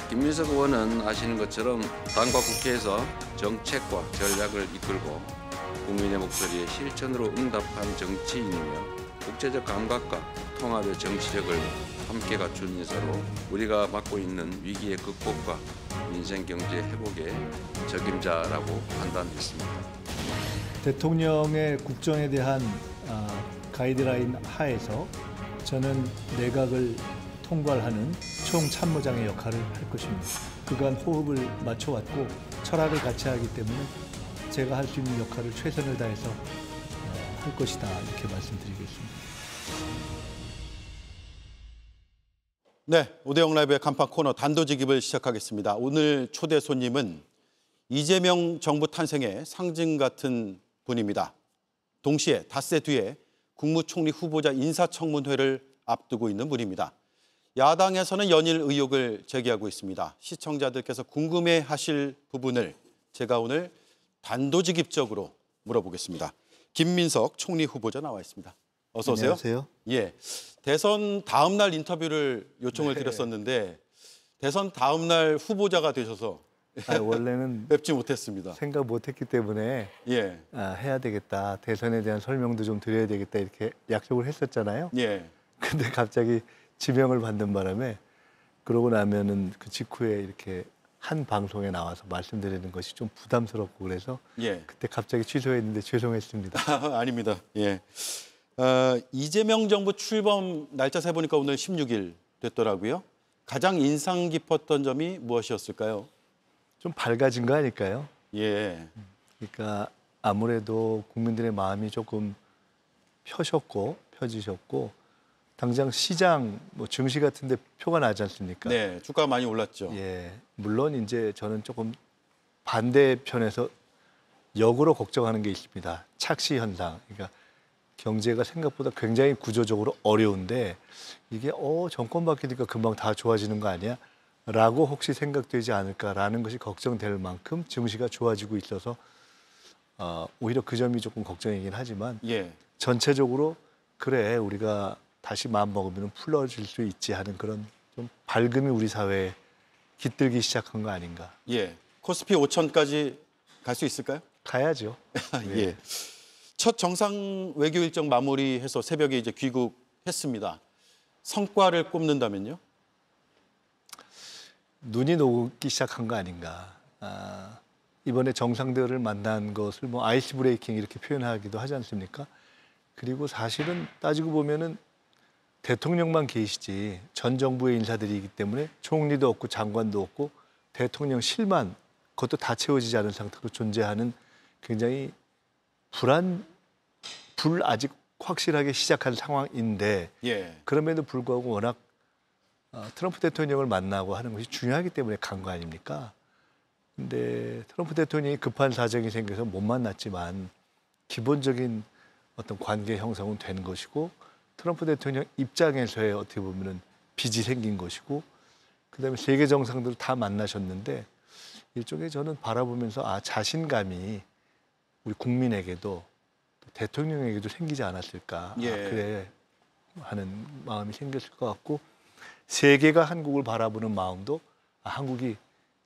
김민석 의원은 아시는 것처럼 당과 국회에서 정책과 전략을 이끌고 국민의 목소리에 실천으로 응답한 정치인이며 국제적 감각과 통합의 정치력을 함께 갖춘 인사로 우리가 맡고 있는 위기의 극복과 민생 경제 회복의 적임자라고 판단했습니다. 대통령의 국정에 대한 가이드라인 하에서 저는 내각을 통괄하는 총참모장의 역할을 할 것입니다. 그간 호흡을 맞춰왔고 철학을 같이 하기 때문에 제가 할 수 있는 역할을 최선을 다해서 할 것이다, 이렇게 말씀드리겠습니다. 네, 오대영 라이브의 간판 코너 단도직입을 시작하겠습니다. 오늘 초대 손님은 이재명 정부 탄생의 상징 같은 분입니다. 동시에 닷새 뒤에 국무총리 후보자 인사청문회를 앞두고 있는 분입니다. 야당에서는 연일 의혹을 제기하고 있습니다. 시청자들께서 궁금해하실 부분을 제가 오늘 단도직입적으로 물어보겠습니다. 김민석 총리 후보자 나와 있습니다. 어서 오세요. 안녕하세요. 예, 대선 다음 날 인터뷰를 요청을 드렸었는데 대선 다음 날 후보자가 되셔서 원래는 뵙지 못했습니다. 생각 못했기 때문에 예, 해야 되겠다, 대선에 대한 설명도 좀 드려야 되겠다, 이렇게 약속을 했었잖아요. 예, 근데 갑자기 지명을 받는 바람에 그러고 나면은 그 직후에 이렇게 한 방송에 나와서 말씀드리는 것이 좀 부담스럽고 그래서 예. 그때 갑자기 취소했는데 죄송했습니다. 아닙니다. 예. 이재명 정부 출범 날짜 세보니까 오늘 16일 됐더라고요. 가장 인상 깊었던 점이 무엇이었을까요? 좀 밝아진 거 아닐까요? 예. 그러니까 아무래도 국민들의 마음이 조금 펴지셨고 당장 시장, 증시 같은 데 표가 나지 않습니까? 네, 주가가 많이 올랐죠. 예. 물론 이제 저는 조금 반대편에서 역으로 걱정하는 게 있습니다. 착시 현상. 그러니까 경제가 생각보다 굉장히 구조적으로 어려운데 이게 정권 바뀌니까 금방 다 좋아지는 거 아니야? 라고 혹시 생각되지 않을까라는 것이 걱정될 만큼 증시가 좋아지고 있어서 오히려 그 점이 조금 걱정이긴 하지만 예. 전체적으로 그래, 우리가 다시 마음 먹으면 풀어질 수 있지 하는 그런 좀 밝음이 우리 사회에 깃들기 시작한 거 아닌가. 예. 코스피 5천까지 갈 수 있을까요? 가야죠. 예. 첫 정상 외교 일정 마무리해서 새벽에 이제 귀국했습니다. 성과를 꼽는다면요? 눈이 녹기 시작한 거 아닌가. 이번에 정상들을 만난 것을 아이스 브레이킹 이렇게 표현하기도 하지 않습니까? 그리고 사실은 따지고 보면은 대통령만 계시지 전 정부의 인사들이기 때문에 총리도 없고 장관도 없고 대통령실만, 그것도 다 채워지지 않은 상태로 존재하는 굉장히 불 아직 확실하게 시작한 상황인데 예. 그럼에도 불구하고 워낙 트럼프 대통령을 만나고 하는 것이 중요하기 때문에 간 거 아닙니까? 근데 트럼프 대통령이 급한 사정이 생겨서 못 만났지만 기본적인 어떤 관계 형성은 된 것이고 트럼프 대통령 입장에서의 어떻게 보면은 빚이 생긴 것이고 그다음에 세계 정상들을 다 만나셨는데 일종의 저는 바라보면서 자신감이 우리 국민에게도 또 대통령에게도 생기지 않았을까. 예. 그래 하는 마음이 생겼을 것 같고 세계가 한국을 바라보는 마음도 한국이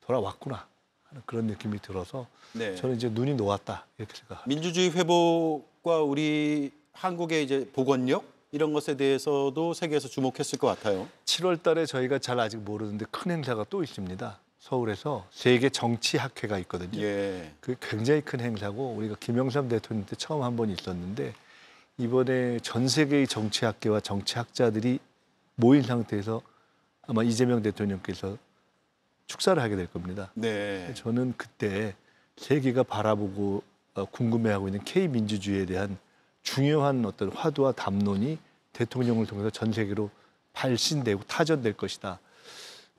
돌아왔구나 하는 그런 느낌이 들어서 네. 저는 이제 눈이 놓았다, 이렇게 생각합니다. 민주주의 회복과 우리 한국의 이제 복원력 이런 것에 대해서도 세계에서 주목했을 것 같아요. 7월 달에 저희가 잘 아직 모르는데 큰 행사가 또 있습니다. 서울에서 세계 정치학회가 있거든요. 예. 그게 굉장히 큰 행사고 우리가 김영삼 대통령 때 처음 한 번 있었는데 이번에 전 세계의 정치학계와 정치학자들이 모인 상태에서 아마 이재명 대통령께서 축사를 하게 될 겁니다. 네. 저는 그때 세계가 바라보고 궁금해하고 있는 K민주주의에 대한 중요한 어떤 화두와 담론이 대통령을 통해서 전 세계로 발신되고 타전될 것이다.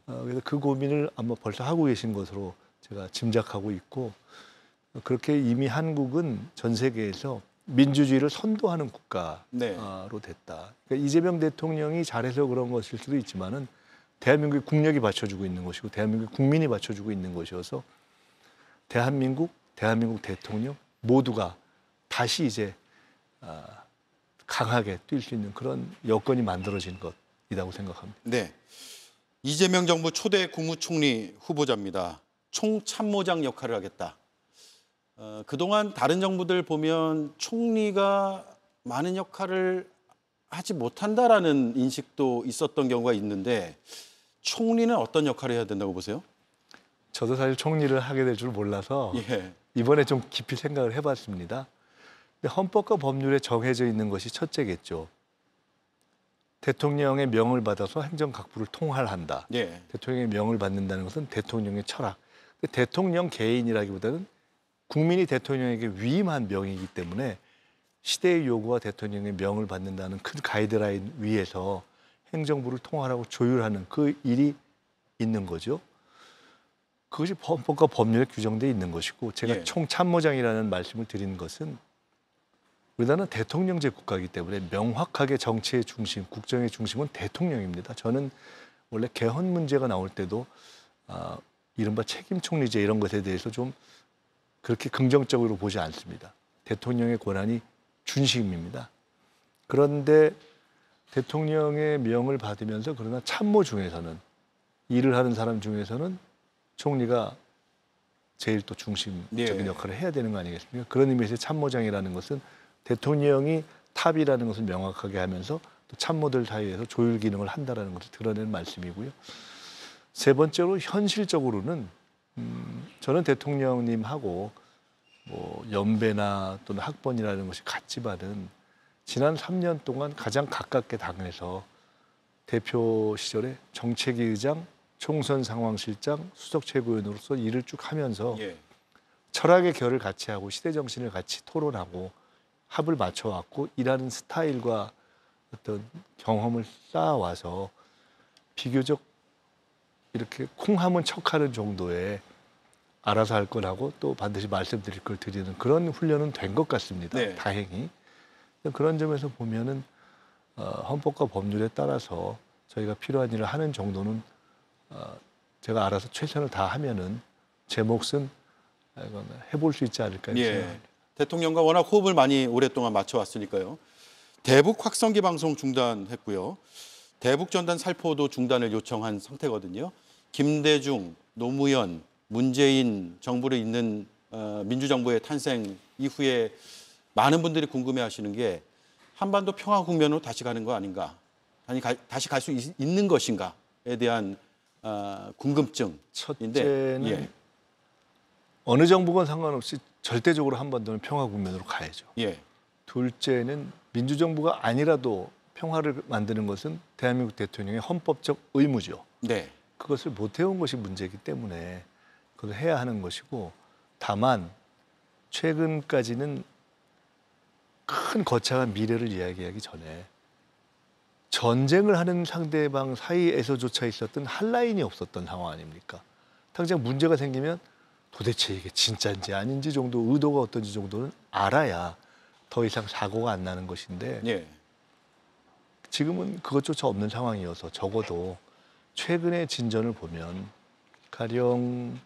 그래서 그 고민을 아마 벌써 하고 계신 것으로 제가 짐작하고 있고 그렇게 이미 한국은 전 세계에서 민주주의를 선도하는 국가로 네. 됐다. 그러니까 이재명 대통령이 잘해서 그런 것일 수도 있지만은 대한민국의 국력이 받쳐주고 있는 것이고 대한민국 국민이 받쳐주고 있는 것이어서 대한민국 대통령 모두가 다시 이제 강하게 뛸 수 있는 그런 여건이 만들어진 것이라고 생각합니다. 네. 이재명 정부 초대 국무총리 후보자입니다. 총참모장 역할을 하겠다. 그동안 다른 정부들 보면 총리가 많은 역할을 하지 못한다라는 인식도 있었던 경우가 있는데 총리는 어떤 역할을 해야 된다고 보세요? 저도 사실 총리를 하게 될 줄 몰라서 예. 이번에 좀 깊이 생각을 해봤습니다. 근데 헌법과 법률에 정해져 있는 것이 첫째겠죠. 대통령의 명을 받아서 행정각부를 통할한다. 예. 대통령의 명을 받는다는 것은 대통령의 철학. 근데 대통령 개인이라기보다는 국민이 대통령에게 위임한 명이기 때문에 시대의 요구와 대통령의 명을 받는다는 큰 가이드라인 위에서 행정부를 통할하고 조율하는 그 일이 있는 거죠. 그것이 헌법과 법률에 규정되어 있는 것이고 제가 예. 총참모장이라는 말씀을 드리는 것은 우리나라는 대통령제 국가이기 때문에 명확하게 정치의 중심, 국정의 중심은 대통령입니다. 저는 원래 개헌 문제가 나올 때도 이른바 책임 총리제 이런 것에 대해서 좀 그렇게 긍정적으로 보지 않습니다. 대통령의 권한이 중심입니다. 그런데 대통령의 명을 받으면서 그러나 참모 중에서는 일을 하는 사람 중에서는 총리가 제일 또 중심적인 예. 역할을 해야 되는 거 아니겠습니까? 그런 의미에서 참모장이라는 것은 대통령이 탑이라는 것을 명확하게 하면서 또 참모들 사이에서 조율 기능을 한다라는 것을 드러내는 말씀이고요. 세 번째로 현실적으로는 저는 대통령님하고 뭐 연배나 또는 학번이라는 것이 같지만은 지난 3년 동안 가장 가깝게 당에서 대표 시절에 정책위 의장, 총선 상황실장, 수석 최고위원으로서 일을 쭉 하면서 예. 철학의 결을 같이 하고 시대 정신을 같이 토론하고 합을 맞춰왔고 일하는 스타일과 어떤 경험을 쌓아와서 비교적 이렇게 콩하면 척하는 정도의 알아서 할 거라고 또 반드시 말씀드릴 걸 드리는 그런 훈련은 된 것 같습니다. 네. 다행히. 그런 점에서 보면은 헌법과 법률에 따라서 저희가 필요한 일을 하는 정도는 제가 알아서 최선을 다하면은 제 몫은 이건 해볼 수 있지 않을까 예. 생각합니다. 대통령과 워낙 호흡을 많이 오랫동안 맞춰왔으니까요. 대북 확성기 방송 중단했고요. 대북 전단 살포도 중단을 요청한 상태거든요. 김대중, 노무현, 문재인 정부를 잇는 민주정부의 탄생 이후에 많은 분들이 궁금해하시는 게 한반도 평화 국면으로 다시 가는 거 아닌가? 아니 다시 갈 수 있는 것인가에 대한 궁금증인데 첫째는 예. 어느 정부건 상관없이 절대적으로 한반도는 평화 국면으로 가야죠. 예. 둘째는 민주정부가 아니라도 평화를 만드는 것은 대한민국 대통령의 헌법적 의무죠. 네. 그것을 못 해온 것이 문제이기 때문에 그걸 해야 하는 것이고 다만 최근까지는 큰 거창한 미래를 이야기하기 전에 전쟁을 하는 상대방 사이에서조차 있었던 한 라인이 없었던 상황 아닙니까? 당장 문제가 생기면 도대체 이게 진짜인지 아닌지 정도 의도가 어떤지 정도는 알아야 더 이상 사고가 안 나는 것인데 예. 지금은 그것조차 없는 상황이어서 적어도 최근의 진전을 보면 가령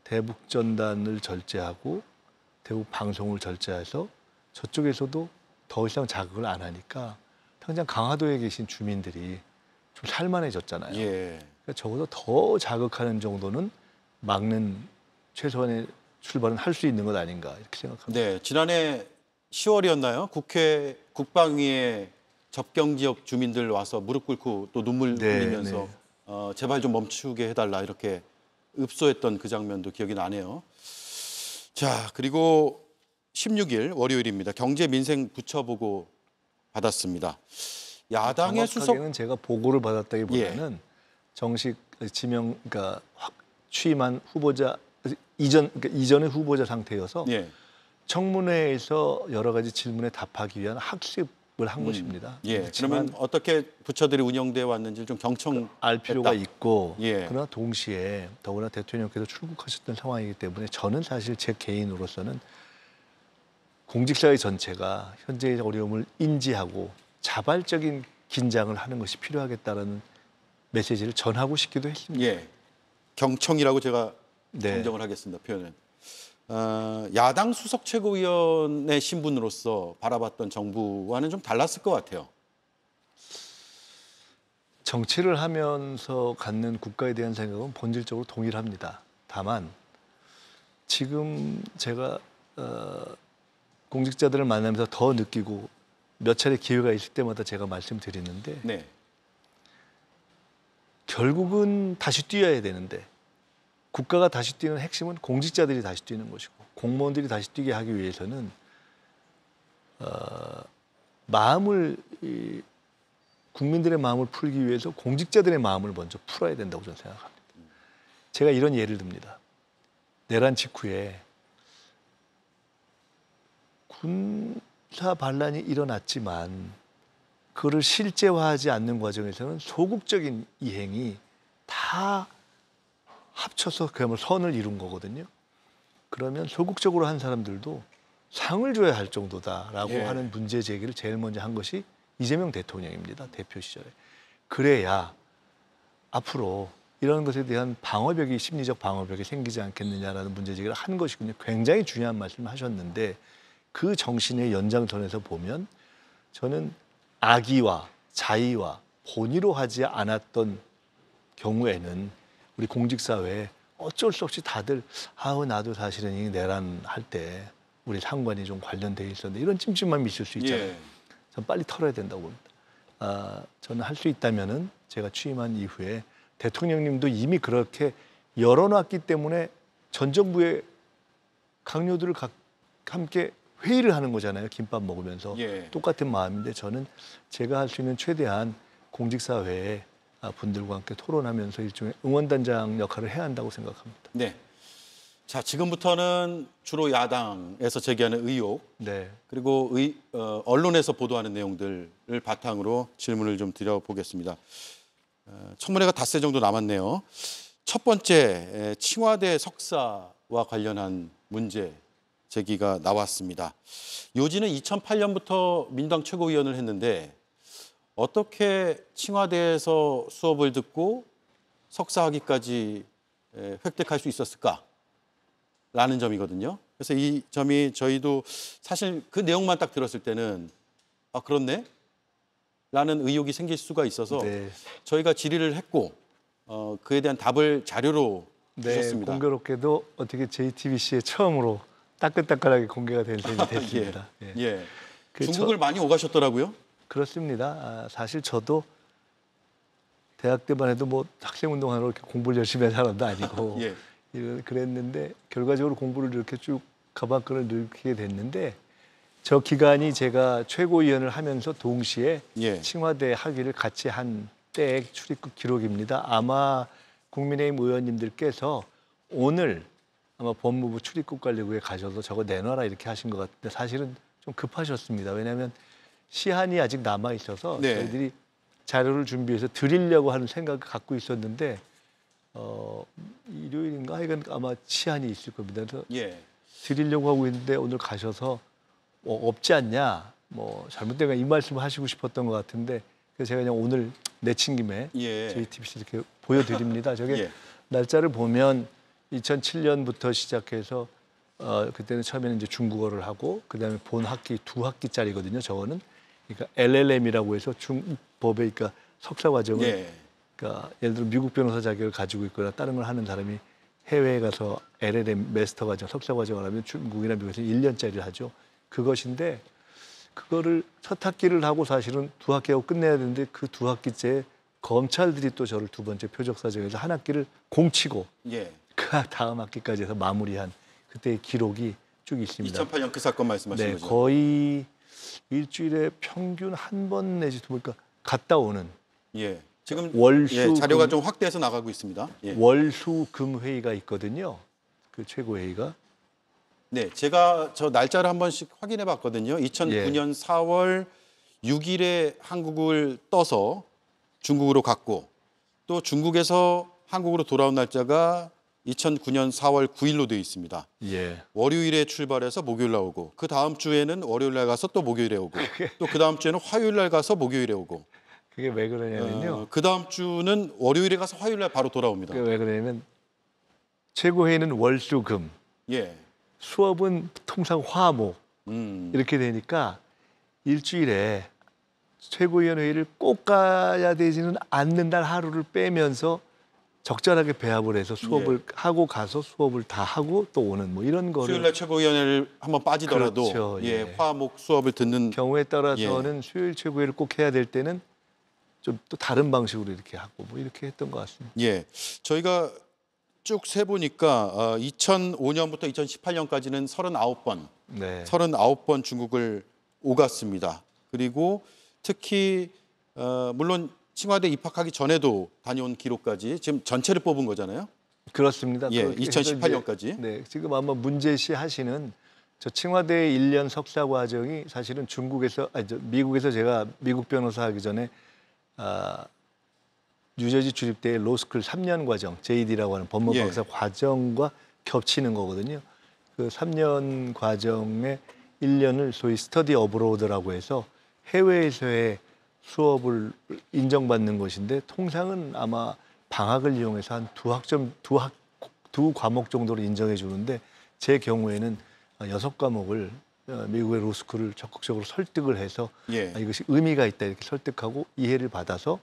대북 전단을 절제하고 대북 방송을 절제해서 저쪽에서도 더 이상 자극을 안 하니까 당장 강화도에 계신 주민들이 좀 살만해졌잖아요. 예. 그러니까 적어도 더 자극하는 정도는 막는 최소한의 출발은 할 수 있는 것 아닌가 이렇게 생각합니다. 네, 지난해 10월이었나요? 국회 국방위에 접경 지역 주민들 와서 무릎 꿇고 또 눈물 네, 흘리면서 제발 좀 멈추게 해달라 이렇게 읍소했던 그 장면도 기억이 나네요. 자, 그리고 16일 월요일입니다. 경제 민생 부처보고 받았습니다. 야당의 수석 정확하게는 제가 보고를 받았다기보다는 정식 지명 그러니까 취임한 후보자 이전의 후보자 상태여서 예. 청문회에서 여러 가지 질문에 답하기 위한 학습을 한 것입니다. 예. 그렇지만 그러면 어떻게 부처들이 운영돼 왔는지 좀 경청 알 필요가 있고 예. 그러나 동시에 더구나 대통령께서 출국하셨던 상황이기 때문에 저는 사실 제 개인으로서는 공직사회 전체가 현재의 어려움을 인지하고 자발적인 긴장을 하는 것이 필요하겠다라는 메시지를 전하고 싶기도 했습니다. 예. 경청이라고 제가 네. 정정을 하겠습니다. 표현은. 야당 수석 최고위원의 신분으로서 바라봤던 정부와는 좀 달랐을 것 같아요. 정치를 하면서 갖는 국가에 대한 생각은 본질적으로 동일합니다. 다만 지금 제가 공직자들을 만나면서 더 느끼고 몇 차례 기회가 있을 때마다 제가 말씀드리는데 네. 결국은 다시 뛰어야 되는데 국가가 다시 뛰는 핵심은 공직자들이 다시 뛰는 것이고 공무원들이 다시 뛰게 하기 위해서는 국민들의 마음을 풀기 위해서 공직자들의 마음을 먼저 풀어야 된다고 저는 생각합니다. 제가 이런 예를 듭니다. 내란 직후에 군사 반란이 일어났지만 그거를 실제화하지 않는 과정에서는 소극적인 이행이 다 합쳐서 그야말로 선을 이룬 거거든요. 그러면 소극적으로 한 사람들도 상을 줘야 할 정도다라고 예. 하는 문제 제기를 제일 먼저 한 것이 이재명 대통령입니다. 대표 시절에. 그래야 앞으로 이런 것에 대한 방어벽이 심리적 방어벽이 생기지 않겠느냐라는 문제 제기를 한 것이군요. 굉장히 중요한 말씀을 하셨는데 그 정신의 연장선에서 보면 저는 악의와 자의와 본의로 하지 않았던 경우에는 우리 공직사회에 어쩔 수 없이 다들 나도 사실은 이 내란 할 때 우리 상관이 좀 관련돼 있었는데 이런 찜찜함이 있을 수 있잖아요. 예. 전 빨리 털어야 된다고 봅니다. 저는 할 수 있다면은 제가 취임한 이후에 대통령님도 이미 그렇게 열어놨기 때문에 전 정부의 강요들을 함께 회의를 하는 거잖아요. 김밥 먹으면서. 예. 똑같은 마음인데 저는 제가 할 수 있는 최대한 공직사회의 분들과 함께 토론하면서 일종의 응원단장 역할을 해야 한다고 생각합니다. 네. 자, 지금부터는 주로 야당에서 제기하는 의혹 네. 그리고 언론에서 보도하는 내용들을 바탕으로 질문을 좀 드려보겠습니다. 청문회가 닷새 정도 남았네요. 첫 번째, 칭화대 석사와 관련한 문제 제기가 나왔습니다. 요지는 2008년부터 민주당 최고위원을 했는데 어떻게 칭화대에서 수업을 듣고 석사학위까지 획득할 수 있었을까? 라는 점이거든요. 그래서 이 점이 저희도 사실 그 내용만 딱 들었을 때는 그렇네? 라는 의혹이 생길 수가 있어서 네. 저희가 질의를 했고 그에 대한 답을 자료로 네, 주셨습니다. 공교롭게도 어떻게 JTBC에 처음으로 따끈따끈하게 공개가 된 셈이 됐습니다. 예. 예. 예. 그 중국을 많이 오가셨더라고요. 그렇습니다. 사실 저도 대학 때만 해도 뭐 학생운동하러 이렇게 공부를 열심히 한 사람도 아니고 예. 그랬는데 결과적으로 공부를 이렇게 쭉 가방끈을 늘게 됐는데 저 기간이 제가 최고위원을 하면서 동시에 예. 칭화대 학위를 같이 한 때의 출입국 기록입니다. 아마 국민의힘 의원님들께서 오늘 아마 법무부 출입국관리국에 가셔서 저거 내놔라 이렇게 하신 것 같은데 사실은 좀 급하셨습니다. 왜냐하면 시한이 아직 남아 있어서 네. 저희들이 자료를 준비해서 드리려고 하는 생각을 갖고 있었는데 일요일인가 하여간 아마 시한이 있을 겁니다. 그래서 예. 드리려고 하고 있는데 오늘 가셔서 없지 않냐 잘못된 거 이 말씀을 하시고 싶었던 것 같은데 그래서 제가 그냥 오늘 내친 김에 예. JTBC 이렇게 보여드립니다. 저게 예. 날짜를 보면 2007년부터 시작해서 그때는 처음에는 이제 중국어를 하고 그다음에 본 학기 2학기짜리거든요. 저거는 그러니까 LLM이라고 해서 중법의 그러니까 석사 과정을 예. 그러니까 예를 들어 미국 변호사 자격을 가지고 있거나 다른 걸 하는 사람이 해외에 가서 LLM 마스터 과정, 석사 과정을 하면 중국이나 미국에서는 1년짜리를 하죠. 그것인데 그거를 첫 학기를 하고 사실은 2학기하고 끝내야 되는데 그 2학기째 검찰들이 또 저를 두 번째 표적사정에서 한 학기를 공치고 예. 그 다음 학기까지 해서 마무리한 그때의 기록이 쭉 있습니다. 2008년 그 사건 말씀하시는 네, 거죠? 거의 일주일에 평균 한 번 내지 두 번 그러니까 갔다 오는 예. 지금 월수 자료가 금- 좀 확대해서 나가고 있습니다. 예. 월수금 회의가 있거든요. 그 최고 회의가. 네, 제가 저 날짜를 한 번씩 확인해 봤거든요. 2009년 4월 6일에 한국을 떠서 중국으로 갔고 또 중국에서 한국으로 돌아온 날짜가 2009년 4월 9일로 되어 있습니다. 예. 월요일에 출발해서 목요일 날 오고 그 다음 주에는 월요일 날 가서 또 목요일에 오고 또 그 다음 주에는 화요일 날 가서 목요일에 오고 그게 왜 그러냐면요. 그 다음 주는 월요일에 가서 화요일 날 바로 돌아옵니다. 그게 왜 그러냐면 최고 회의는 월수금, 예. 수업은 통상 화목 음. 이렇게 되니까 일주일에 최고위원 회의를 꼭 가야 되지는 않는 날 하루를 빼면서 적절하게 배합을 해서 수업을 하고 가서 수업을 다 하고 또 오는 뭐 이런 거를 수요일 날 최고위원회를 한번 빠지더라도 그렇죠. 예, 예. 화목 수업을 듣는 경우에 따라서는 수요일 최고위를 꼭 해야 될 때는 좀 또 다른 방식으로 이렇게 하고 뭐 이렇게 했던 것 같습니다. 예. 저희가 쭉 세 보니까 2005년부터 2018년까지는 39번, 네. 39번 중국을 오갔습니다. 그리고 특히 물론清华대 입학하기 전에도 다녀온 기록까지 지금 전체를 뽑은 거잖아요. 그렇습니다. 예, 그렇게 해서 2018년까지. 이제, 네, 지금 아마 문제시 하시는 저清华대 1년 석사 과정이 사실은 미국에서 제가 미국 변호사 하기 전에 뉴저지 주립대의 로스쿨 3년 과정, JD라고 하는 법무박사 과정과 겹치는 거거든요. 그 3년 과정의 1년을 소위 스터디 어브로드라고 해서 해외에서의 수업을 인정받는 것인데 통상은 아마 방학을 이용해서 한 두 과목 정도로 인정해 주는데 제 경우에는 6과목을 미국의 로스쿨을 적극적으로 설득을 해서 이것이 의미가 있다 이렇게 설득하고 이해를 받아서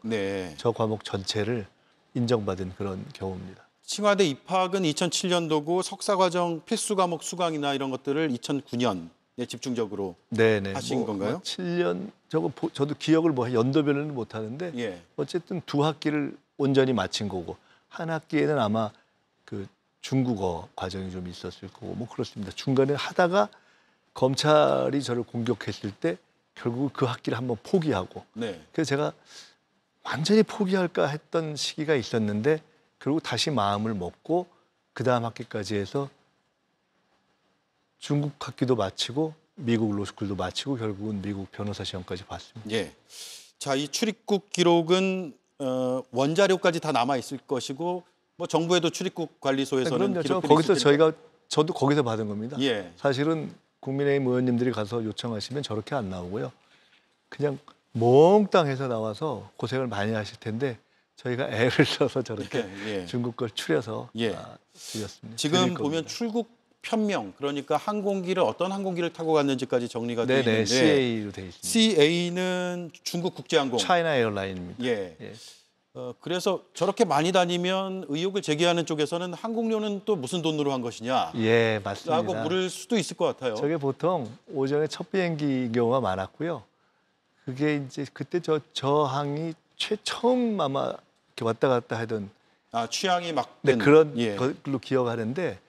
저 과목 전체를 인정받은 그런 경우입니다.清华대 입학은 2007년도고 석사과정 필수 과목 수강이나 이런 것들을 2009년에 집중적으로 하신 건가요? 7년 저도 기억을 연도별로는 못 하는데 어쨌든 2학기를 온전히 마친 거고 한 학기에는 아마 그 중국어 과정이 좀 있었을 거고 뭐 그렇습니다. 중간에 하다가 검찰이 저를 공격했을 때 결국 그 학기를 한번 포기하고 그래서 제가 완전히 포기할까 했던 시기가 있었는데 결국 다시 마음을 먹고 그 다음 학기까지 해서 중국 학기도 마치고 미국 로스쿨도 마치고 결국은 미국 변호사 시험까지 봤습니다. 자, 이 출입국 기록은 원자료까지 다 남아 있을 것이고 뭐 정부에도 출입국 관리소에서는 기록들이 거기서 저도 거기서 받은 겁니다. 예. 사실은 국민의힘 의원님들이 가서 요청하시면 저렇게 안 나오고요. 그냥 몽땅해서 나와서 고생을 많이 하실 텐데 저희가 애를 써서 저렇게 중국 걸 추려서 드렸습니다. 지금 보면 출국 편명, 그러니까 항공기를 어떤 항공기를 타고 갔는지까지 정리가 되어 있는데 CA로 되어 있습니다. CA는 중국 국제항공. 차이나 에어라인입니다. 그래서 저렇게 많이 다니면 의혹을 제기하는 쪽에서는 항공료는 또 무슨 돈으로 한 것이냐? 예, 맞습니다. 라고 물을 수도 있을 것 같아요. 저게 보통 오전에 첫 비행기 경우가 많았고요. 그게 이제 그때 저항이 처음 아마 이렇게 왔다 갔다 하던 취향이 막된 그런 걸로 기억하는데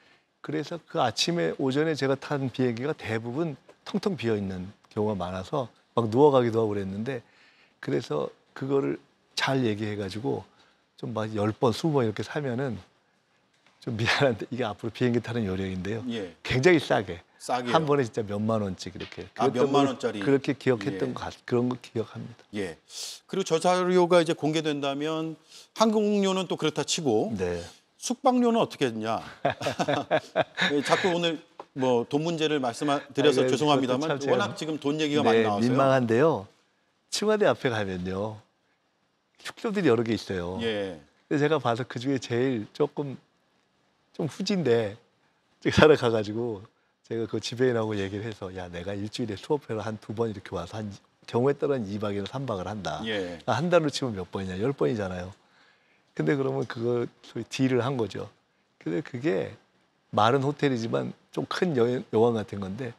그래서 그 아침에 오전에 제가 탄 비행기가 대부분 텅텅 비어 있는 경우가 많아서 막 누워가기도 하고 그랬는데 그래서 그거를 잘 얘기해가지고 좀 막 10번, 20번 이렇게 사면은 좀 미안한데 이게 앞으로 비행기 타는 요령인데요. 굉장히 싸게 한 번에 진짜 몇만 원씩 이렇게 몇만 원짜리 그렇게 기억했던 그런 거 기억합니다. 그리고 저 자료가 이제 공개된다면 항공료는 또 그렇다 치고 숙박료는 어떻게 했냐? 자꾸 오늘 뭐 돈 문제를 말씀드려서 죄송합니다만 워낙 지금 돈 얘기가 많이 나와서요. 민망한데요.清华대 앞에 가면요. 숙소들이 여러 개 있어요. 근데 제가 봐서 그중에 제일 조금 좀 후진데 제가 살아 가가지고 제가 그 지배인하고 얘기를 해서 야 내가 일주일에 수업회를 한 2번 이렇게 와서 한 경우에 따라는 2박이나 3박을 한다. 한 달로 치면 몇 번이냐? 10번이잖아요. 근데 그러면 그거 소위 딜을 한 거죠. 근데 그게 말은 호텔이지만 좀 큰 여관 같은 건데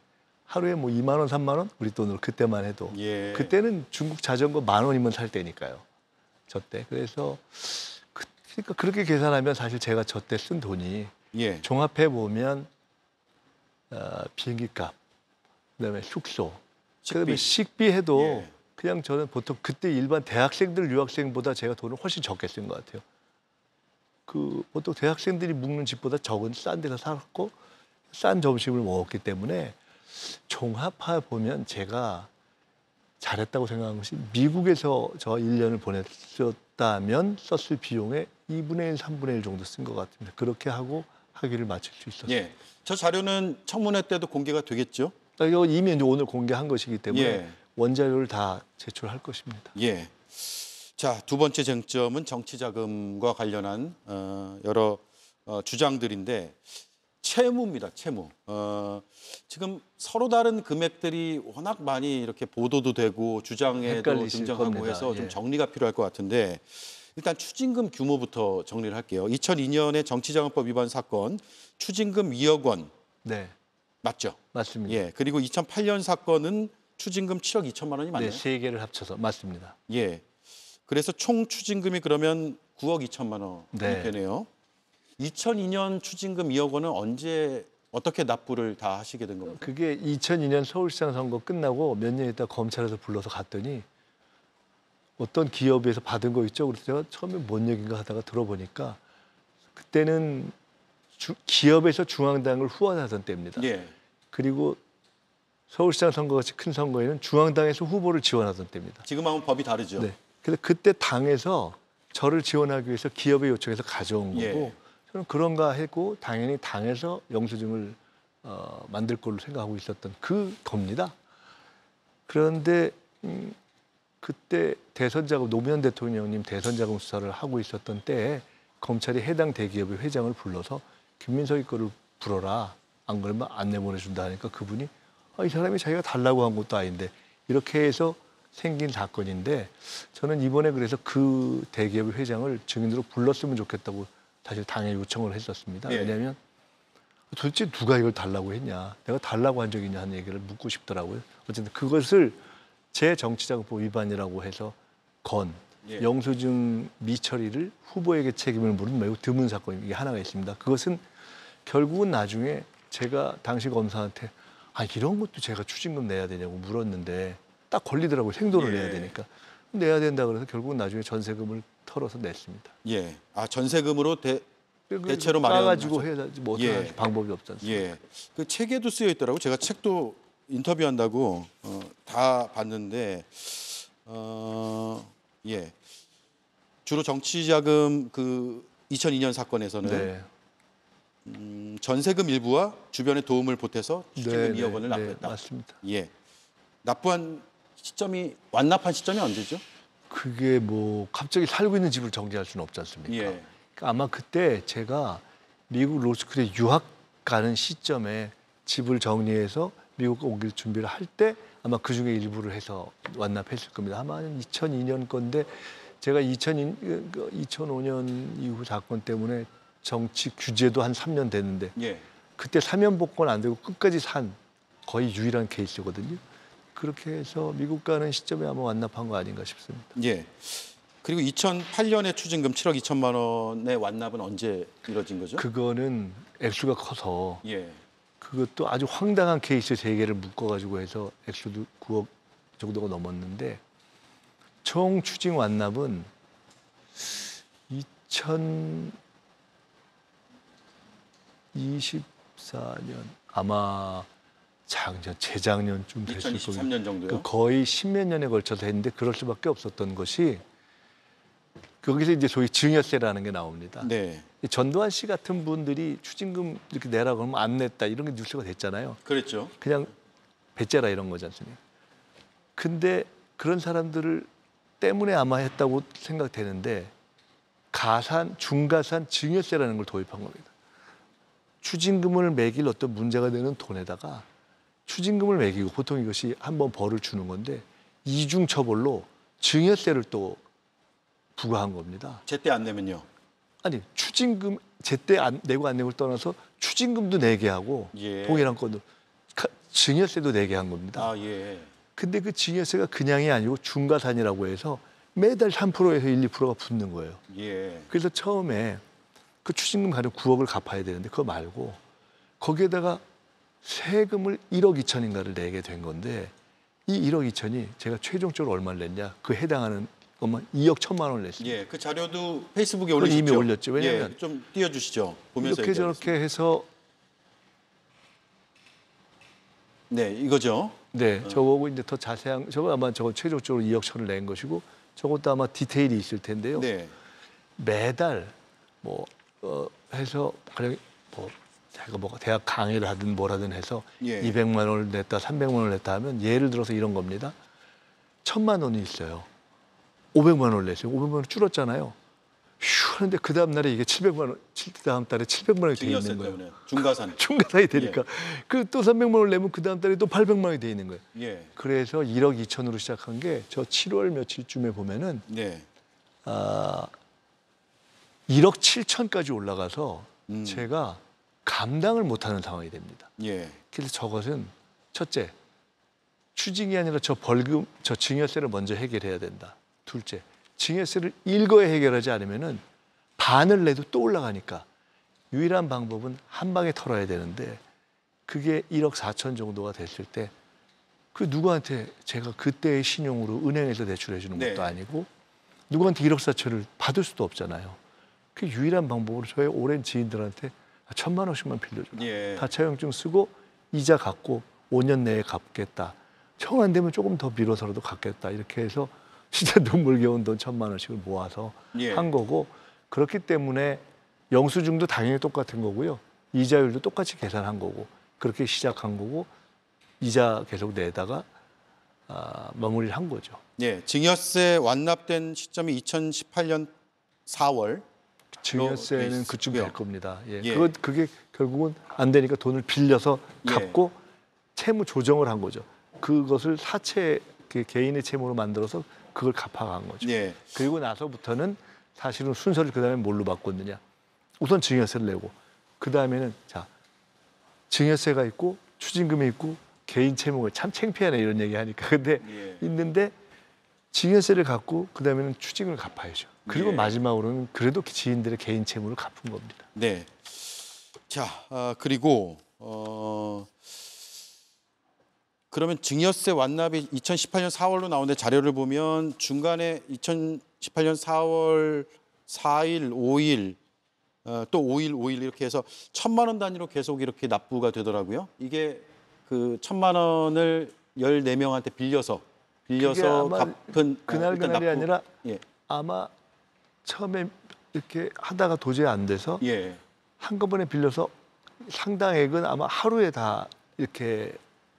하루에 뭐 2만 원, 3만 원 우리 돈으로 그때만 해도 그때는 중국 자전거 10,000원이면 살 때니까요. 저 때. 그래서 그러니까 그렇게 계산하면 사실 제가 저 때 쓴 돈이 종합해 보면 비행기 값, 그다음에 숙소, 그다음에 식비 해도 그냥 저는 보통 그때 일반 대학생들 유학생보다 제가 돈을 훨씬 적게 쓴 것 같아요. 그 보통 대학생들이 묵는 집보다 적은 싼 데서 살았고 싼 점심을 먹었기 때문에 종합해 보면 제가 잘했다고 생각한 것이 미국에서 저 1년을 보냈었다면 썼을 비용의 2분의 1, 3분의 1 정도 쓴 것 같습니다. 그렇게 하고 학위를 마칠 수 있었어요. 저 자료는 청문회 때도 공개가 되겠죠? 이거 이미 이제 오늘 공개한 것이기 때문에 원자료를 다 제출할 것입니다. 자, 두 번째 쟁점은 정치 자금과 관련한 여러 주장들인데 채무입니다. 채무. 지금 서로 다른 금액들이 워낙 많이 이렇게 보도도 되고 주장에도 헷갈리실 등장하고 겁니다. 해서 좀 예. 정리가 필요할 것 같은데 일단 추징금 규모부터 정리를 할게요. 2002년에 정치자금법 위반 사건 추징금 2억 원 네, 맞죠? 맞습니다. 예. 그리고 2008년 사건은 추징금 7억 2천만 원이 맞나요? 네, 세 개를 합쳐서 맞습니다. 예. 그래서 총 추징금이 그러면 9억 2천만 원이 네. 되네요. 2002년 추징금 2억 원은 언제 어떻게 납부를 다 하시게 된 겁니까? 그게 2002년 서울시장 선거 끝나고 몇 년 있다 검찰에서 불러서 갔더니 어떤 기업에서 받은 거 있죠. 그래서 제가 처음에 뭔 얘기인가 하다가 들어보니까 그때는 기업에서 중앙당을 후원하던 때입니다. 예. 그리고 서울시장 선거 같이 큰 선거에는 중앙당에서 후보를 지원하던 때입니다. 지금하고는 법이 다르죠. 네. 그래서 그때 당에서 저를 지원하기 위해서 기업에 요청해서 가져온 거고 예. 저는 그런가 했고 당연히 당에서 영수증을 만들 걸로 생각하고 있었던 그 겁니다. 그런데 그때 대선자금 노무현 대통령님 대선자금 수사를 하고 있었던 때에 검찰이 해당 대기업의 회장을 불러서 김민석이 거를 불어라. 안 그러면 안 내보내준다 하니까 그분이 이 사람이 자기가 달라고 한 것도 아닌데 이렇게 해서 생긴 사건인데 저는 이번에 그래서 그 대기업의 회장을 증인으로 불렀으면 좋겠다고 사실 당에 요청을 했었습니다. 예. 왜냐하면 도대체 누가 이걸 달라고 했냐. 내가 달라고 한 적이 있냐 하는 얘기를 묻고 싶더라고요. 어쨌든 그것을 제 정치자금법 위반이라고 해서 예. 영수증 미처리를 후보에게 책임을 물은 매우 드문 사건이 이게 하나가 있습니다. 그것은 결국은 나중에 제가 당시 검사한테 이런 것도 제가 추징금 내야 되냐고 물었는데 딱 걸리더라고요. 생돈을 예. 내야 되니까. 내야 된다 그래서 결국은 나중에 전세금을 털어서 냈습니다. 예. 전세금으로 대체로 가지고 마련하셨- 해야지 뭐 예. 어떻게 방법이 없지 않습니까? 예. 그 책에도 쓰여 있더라고. 제가 책도 인터뷰한다고 다 봤는데 예. 주로 정치자금 그 2002년 사건에서는 네. 전세금 일부와 주변에 도움을 보태서 추징금 네, 2억 원을 네, 납부했다. 맞습니다. 예. 납부한 완납한 시점이 언제죠? 그게 뭐 갑자기 살고 있는 집을 정지할 수는 없지 않습니까? 예. 그러니까 아마 그때 제가 미국 로스쿨에 유학 가는 시점에 집을 정리해서 미국 오길 준비를 할 때 아마 그 중에 일부를 해서 완납했을 겁니다. 아마 2002년 건데 제가 2005년 이후 사건 때문에 정치 규제도 한 3년 됐는데 예. 그때 사면 복권 안 되고 끝까지 산 거의 유일한 케이스거든요. 그렇게 해서 미국 가는 시점에 아마 완납한 거 아닌가 싶습니다. 예. 그리고 2008년에 추징금 7억 2천만 원의 완납은 언제 이뤄진 거죠? 그거는 액수가 커서 예. 그것도 아주 황당한 케이스 3개를 묶어가지고 해서 액수도 9억 정도가 넘었는데 총 추징 완납은 2024년 아마 재작년쯤 됐을 거예요. 2023년 정도요? 거의 10몇 년에 걸쳐서 했는데 그럴 수밖에 없었던 것이 거기서 이제 소위 증여세라는 게 나옵니다. 네. 전두환 씨 같은 분들이 추징금 이렇게 내라 그러면 안 냈다 이런 게 뉴스가 됐잖아요. 그랬죠. 그냥 배째라 이런 거지 않습니까? 근데 그런 사람들을 때문에 아마 했다고 생각되는데 중가산 증여세라는 걸 도입한 겁니다. 추징금을 매길 어떤 문제가 되는 돈에다가 추징금을 매기고 보통 이것이 한번 벌을 주는 건데 이중 처벌로 증여세를 또 부과한 겁니다. 제때 안 내면요. 아니 추징금 제때 내고 안 내고를 떠나서 추징금도 내게 하고 예. 동일한 건도 증여세도 내게 한 겁니다. 예. 근데 그 증여세가 그냥이 아니고 중과산이라고 해서 매달 3%에서 1, 2%가 붙는 거예요. 예. 그래서 처음에 그 추징금 가령 9억을 갚아야 되는데 그거 말고 거기에다가 세금을 1억 2천인가를 내게 된 건데 이 1억 2천이 제가 최종적으로 얼마를 냈냐 그 해당하는 것만 2억 1천만 원을 냈습니다. 예. 그 자료도 페이스북에 그건 올리셨죠? 이미 올렸죠. 왜냐하면 예. 좀 띄워주시죠. 보면서 이렇게 얘기하겠습니다. 저렇게 해서 네, 이거죠. 네, 저거고 이제 더 자세한 저거 아마 저거 최종적으로 2억 천을 낸 것이고 저것도 아마 디테일이 있을 텐데요. 네. 매달 해서 가령 제가 대학 강의를 하든 뭘 하든 해서 예. 200만 원을 냈다, 300만 원을 냈다 하면 예를 들어서 이런 겁니다. 1,000만 원이 있어요. 500만 원을 냈어요. 500만 원 줄었잖아요. 휴 하는데 그 다음 날에 이게 700만 원, 다음 달에 700만 원이 돼 증여세 있는 거예요. 때문에 중과산. 중과상이 되니까 그 또 300만 원을 내면 그 다음 달에 또 800만 원이 돼 있는 거예요. 예. 그래서 1억 2천으로 시작한 게 저 7월 며칠쯤에 보면은 네. 1억 7천까지 올라가서 음. 제가 감당을 못하는 상황이 됩니다. 예. 그래서 저것은 첫째, 추징이 아니라 저 벌금, 저 증여세를 먼저 해결해야 된다. 둘째, 증여세를 일거에 해결하지 않으면은 반을 내도 또 올라가니까 유일한 방법은 한 방에 털어야 되는데 그게 1억 4천 정도가 됐을 때 그 누구한테 제가 그때의 신용으로 은행에서 대출해 주는 것도 네. 아니고 누구한테 1억 4천을 받을 수도 없잖아요. 그 유일한 방법으로 저의 오랜 지인들한테 1,000만 원씩만 빌려줘라. 예. 다차용증 쓰고 이자 갚고 5년 내에 갚겠다. 정 안 되면 조금 더 미뤄서라도 갚겠다. 이렇게 해서 진짜 눈물겨운 돈 1,000만 원씩을 모아서 예. 한 거고 그렇기 때문에 영수증도 당연히 똑같은 거고요. 이자율도 똑같이 계산한 거고 그렇게 시작한 거고 이자 계속 내다가 마무리를 한 거죠. 예. 증여세 완납된 시점이 2018년 4월. 증여세는 돼 그쯤 있고요. 될 겁니다. 예. 예. 그게 결국은 안 되니까 돈을 빌려서 예. 갚고 채무 조정을 한 거죠. 그것을 사채 그 개인의 채무로 만들어서 그걸 갚아간 거죠. 예. 그리고 나서부터는 사실은 순서를 그다음에 뭘로 바꿨느냐. 우선 증여세를 내고 그다음에는 자 증여세가 있고 추징금이 있고 개인 채무가 참 창피하네 이런 얘기 하니까 근데 예. 있는데 증여세를 갚고 그다음에는 추징을 갚아야죠. 그리고 예. 마지막으로는 그래도 지인들의 개인 채무를 갚은 겁니다. 네. 자, 그리고 그러면 증여세 완납이 2018년 4월로 나오는데 자료를 보면 중간에 2018년 4월 4일, 5일, 또 5일 이렇게 해서 1,000만 원 단위로 계속 이렇게 납부가 되더라고요. 이게 그 1,000만 원을 14명한테 빌려서 그게 아마 갚은 그날 일단 그날이 납부- 아니라 예. 아마 처음에 이렇게 하다가 도저히 안 돼서 예. 한꺼번에 빌려서 상당액은 아마 하루에 다 이렇게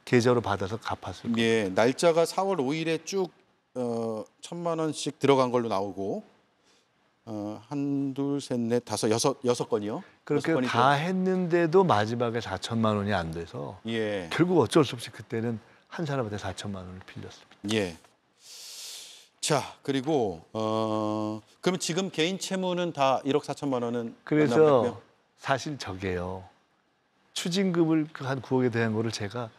계좌로 받아서 갚았을 거예요. 예, 날짜가 4월 5일에 쭉 1,000만 원씩 들어간 걸로 나오고 한, 둘, 셋, 넷, 다섯, 여섯 건이요. 그렇게 여섯 건이 다 했는데도 마지막에 4천만 원이 안 돼서 예, 결국 어쩔 수 없이 그때는 한 사람한테 4천만 원을 빌렸습니다. 예. 자, 그리고 그러면 지금 개인 채무는 다 1억 4천만 원은 그래서 완납했고요? 사실 저게요. 추징금을 한 9억에 대한 거를 제가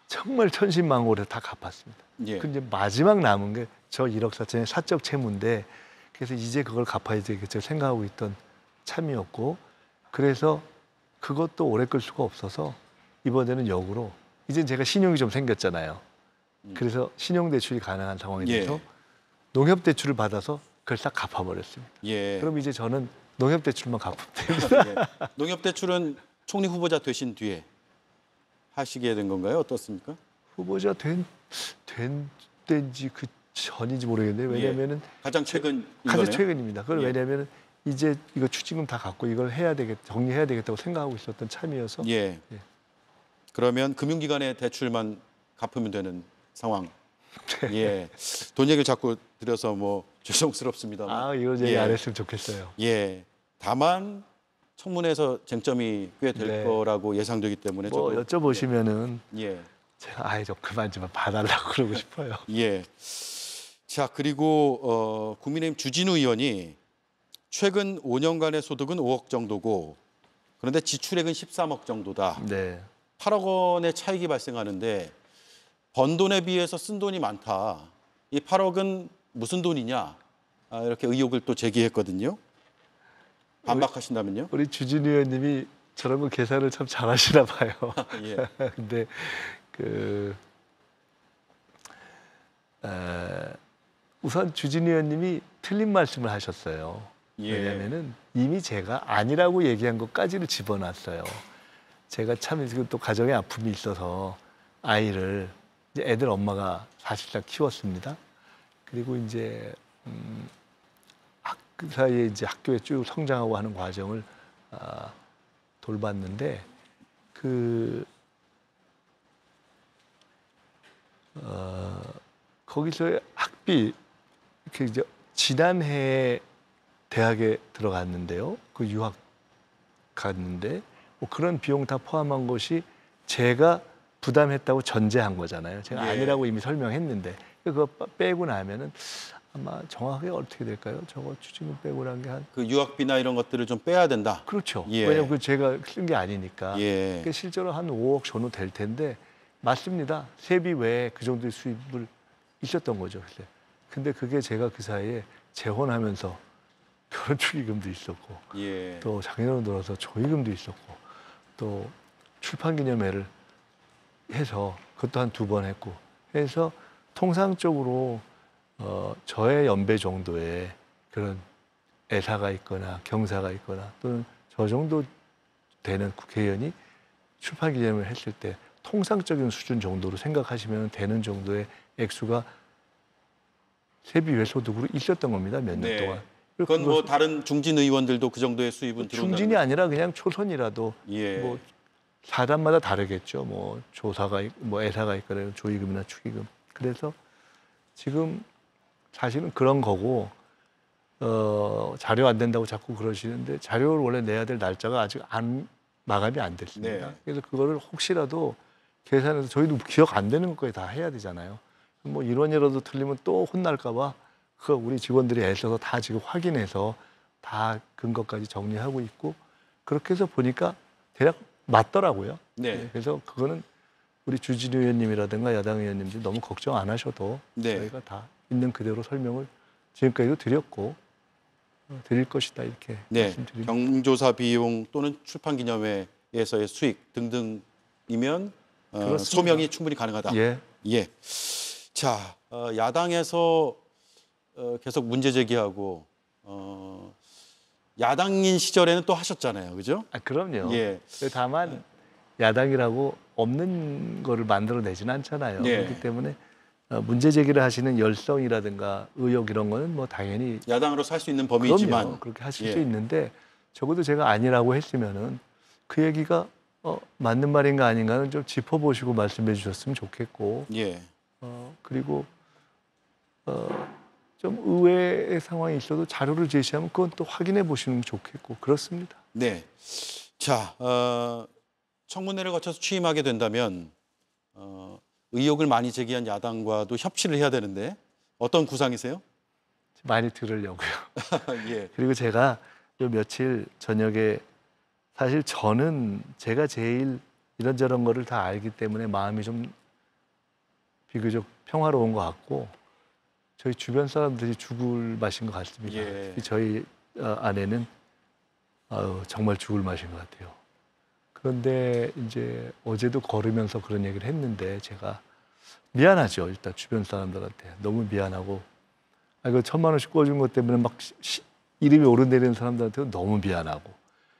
정말 천신만고를 다 갚았습니다. 예. 근데 마지막 남은 게 저 1억 4천의 사적 채무인데 그래서 이제 그걸 갚아야 되겠죠 생각하고 있던 참이었고 그래서 그것도 오래 끌 수가 없어서 이번에는 역으로 이제 제가 신용이 좀 생겼잖아요. 그래서 신용대출이 가능한 상황이 예. 돼서 농협대출을 받아서 그걸 싹 갚아버렸습니다. 예. 그럼 이제 저는 농협대출만 갚으면 됩니다. 예. 농협대출은 총리 후보자 되신 뒤에 하시게 된 건가요? 어떻습니까? 후보자 된지 그 전인지 모르겠는데 왜냐면은 가장 최근 가장 이거네요? 최근입니다. 그걸 예. 왜냐면은 이제 이거 추징금 다 갚고 이걸 해야 되겠 정리해야 되겠다고 생각하고 있었던 참이어서 예. 예. 그러면 금융기관의 대출만 갚으면 되는 상황. 네. 예. 돈 얘기를 자꾸 드려서 뭐 죄송스럽습니다만. 아 이런 얘기 예. 안 했으면 좋겠어요. 예. 다만 청문회에서 쟁점이 꽤 될 네. 거라고 예상되기 때문에 뭐 저도 여쭤보시면은 예. 제가 아예 좀 그만 좀 봐달라고 그러고 싶어요. 예. 자, 그리고 국민의힘 주진우 의원이 최근 5년간의 소득은 5억 정도고 그런데 지출액은 13억 정도다. 네. 8억 원의 차익이 발생하는데 번 돈에 비해서 쓴 돈이 많다. 이 8억은 무슨 돈이냐? 이렇게 의혹을 또 제기했거든요. 반박하신다면요? 우리 주진 의원님이 저런 거 계산을 참 잘하시나 봐요. 예. 근데 우선 주진 의원님이 틀린 말씀을 하셨어요. 예. 왜냐하면은 이미 제가 아니라고 얘기한 것까지를 집어놨어요. 제가 참 또 가정에 아픔이 있어서 아이를 이제 애들 엄마가 사실상 키웠습니다. 그리고 이제 그 사이에 이제 학교에 쭉 성장하고 하는 과정을 돌봤는데 거기서의 학비 이렇게 이제 지난해 대학에 들어갔는데요. 그 유학 갔는데 뭐 그런 비용 다 포함한 것이 제가 부담했다고 전제한 거잖아요. 제가 예. 아니라고 이미 설명했는데 그거 빼고 나면은 아마 정확하게 어떻게 될까요? 저거 추징금 빼고 난 게 한 그 유학비나 이런 것들을 좀 빼야 된다. 그렇죠. 예. 왜냐면 그 제가 쓴 게 아니니까. 예. 그러니까 실제로 한 5억 전후 될 텐데 맞습니다. 세비 외에 그 정도의 수입을 있었던 거죠. 근데 그게 제가 그 사이에 재혼하면서 결혼 축의금도 있었고 예. 또 장인어른 들어서 조의금도 있었고 또 출판기념회를 해서 그것도 한 2번 했고 해서 통상적으로 저의 연배 정도의 그런 애사가 있거나 경사가 있거나 또는 저 정도 되는 국회의원이 출판기념회를 했을 때 통상적인 수준 정도로 생각하시면 되는 정도의 액수가 세비 외 소득으로 있었던 겁니다. 몇 년 네. 동안. 그건 뭐 다른 중진 의원들도 그 정도의 수입은 들어온다는 중진이 아니라 그냥 초선이라도 예. 뭐 사단마다 다르겠죠. 뭐 조사가 뭐 애사가 있거나 조의금이나 축의금. 그래서 지금 사실은 그런 거고 자료 안 된다고 자꾸 그러시는데 자료를 원래 내야 될 날짜가 아직 마감이 안 됐습니다. 네. 그래서 그거를 혹시라도 계산해서 저희도 기억 안 되는 것까지 다 해야 되잖아요. 뭐 1원이라도 틀리면 또 혼날까 봐 그 우리 직원들이 애써서 다 지금 확인해서 다 근거까지 정리하고 있고 그렇게 해서 보니까 대략 맞더라고요. 네. 그래서 그거는 우리 주진우 의원님이라든가 야당 의원님들 너무 걱정 안 하셔도 네. 저희가 다 있는 그대로 설명을 지금까지도 드렸고 드릴 것이다 이렇게 네. 말씀드립니다. 경조사 비용 또는 출판기념회에서의 수익 등등이면 그렇습니다. 소명이 충분히 가능하다. 예. 예. 자, 야당에서 계속 문제 제기하고 야당인 시절에는 또 하셨잖아요, 그죠? 아, 그럼요. 예. 다만 야당이라고 없는 거를 만들어내지는 않잖아요. 네. 그렇기 때문에 문제 제기를 하시는 열성이라든가 의욕 이런 거는 뭐 당연히 야당으로서 할 수 있는 범위지만 그럼요. 그렇게 하실 예. 수 있는데 적어도 제가 아니라고 했으면은 그 얘기가 맞는 말인가 아닌가는 좀 짚어보시고 말씀해 주셨으면 좋겠고 예. 그리고 좀 의외의 상황이 있어도 자료를 제시하면 그건 또 확인해 보시면 좋겠고 그렇습니다. 네. 자, 청문회를 거쳐서 취임하게 된다면 의혹을 많이 제기한 야당과도 협치를 해야 되는데 어떤 구상이세요? 많이 들으려고요. 예. 그리고 제가 요 며칠 저녁에 사실 저는 제가 제일 이런저런 거를 다 알기 때문에 마음이 좀 비교적 평화로운 것 같고 저희 주변 사람들이 죽을 맛인 것 같습니다. 예. 저희 아내는 정말 죽을 맛인 것 같아요. 그런데 이제 어제도 걸으면서 그런 얘기를 했는데 제가 미안하죠. 일단 주변 사람들한테 너무 미안하고 그 1,000만 원씩 꿔준 것 때문에 막 이름이 오르내리는 사람들한테도 너무 미안하고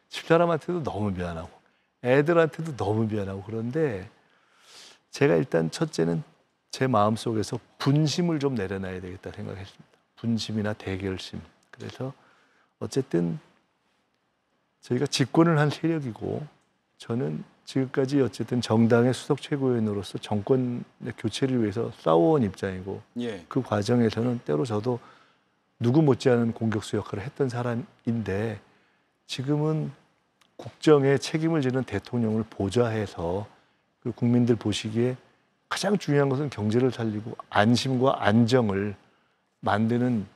집사람한테도 너무 미안하고 애들한테도 너무 미안하고 그런데 제가 일단 첫째는 제 마음속에서 분심을 좀 내려놔야 되겠다 생각했습니다. 분심이나 대결심. 그래서 어쨌든 저희가 집권을 한 세력이고 저는 지금까지 어쨌든 정당의 수석 최고위원으로서 정권의 교체를 위해서 싸워온 입장이고 예. 그 과정에서는 때로 저도 누구 못지않은 공격수 역할을 했던 사람인데 지금은 국정에 책임을 지는 대통령을 보좌해서 그 국민들 보시기에 가장 중요한 것은 경제를 살리고 안심과 안정을 만드는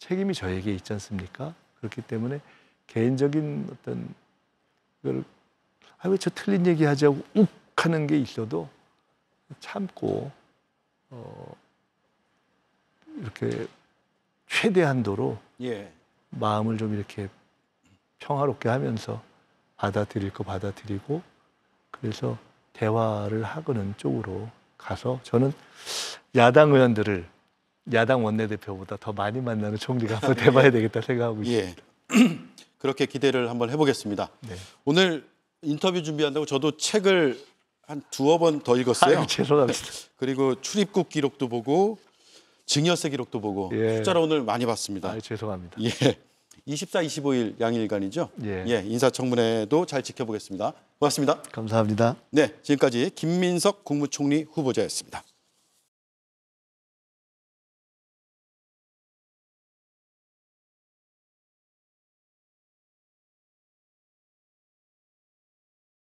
책임이 저에게 있지 않습니까? 그렇기 때문에 개인적인 어떤 이걸 왜 저 틀린 얘기 하자고 욱 하는 게 있어도 참고 이렇게 최대한도로 예. 마음을 좀 이렇게 평화롭게 하면서 받아들일 거 받아들이고 그래서 대화를 하고는 쪽으로 가서 저는 야당 의원들을 야당 원내대표보다 더 많이 만나는 총리가 한번 돼봐야 되겠다 생각하고 있습니다. 예. 그렇게 기대를 한번 해보겠습니다. 네. 오늘 인터뷰 준비한다고 저도 책을 한 2번 더 읽었어요. 아유, 죄송합니다. 그리고 출입국 기록도 보고 증여세 기록도 보고 예. 숫자를 오늘 많이 봤습니다. 아유, 죄송합니다. 예. 24, 25일 양일간이죠. 예. 예. 인사청문회도 잘 지켜보겠습니다. 고맙습니다. 감사합니다. 네, 지금까지 김민석 국무총리 후보자였습니다.